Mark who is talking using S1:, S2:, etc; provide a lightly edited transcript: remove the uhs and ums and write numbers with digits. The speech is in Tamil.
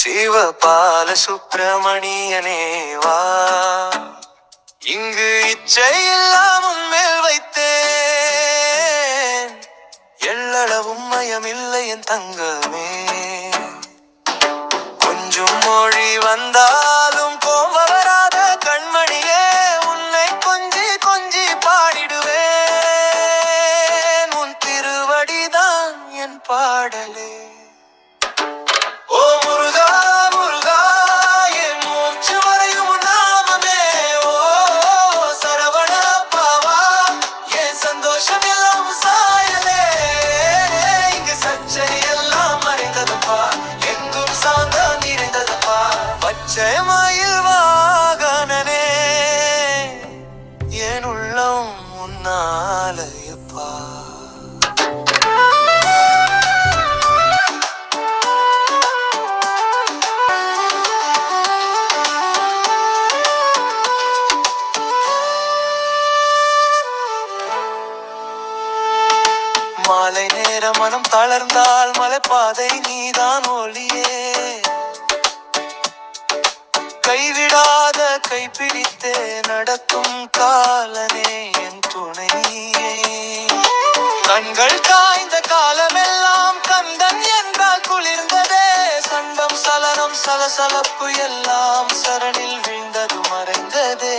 S1: சிவபால சுப்பிரமணியனே வா, இங்கு இச்சையெல்லாம் உன்மேல் வைத்தேன், எள்ளளவும் மயமில்லை என் தங்கமே. கொஞ்சம் மொழி வந்தாலும் கோப வராத கண்மணியே, உன்னை கொஞ்சி கொஞ்சி பாடிடுவேன், உன் திருவடிதான் என் பாடலே. ஓ முருகா முருகா, என் மூச்சு வரையும் உன் நாமமே. ஓ சரவண பாவா, என் சந்தோஷம் எல்லாம் சாயலே. இங்கு சர்ச்சை எல்லாம் மறைந்ததப்பா, எங்கும் சாந்தம் நிறைந்ததப்பா. பச்சை மயில் வாகனனே, என் உள்ளம் உன்னாலயப்பா. மாலை நேர மனம் தளர்ந்தால் மலைப்பாதை நீதான் ஒளியே, கைவிடாத கைப்பிடித்தே நடக்கும் காலனே என் துணையே. கண்கள் காய்ந்த காலமெல்லாம் கந்தன் என்றால் குளிர்ந்ததே, சண்டம் சலனம் சலசலப்பு எல்லாம் சரணில் வீழ்ந்தது மறைந்ததே.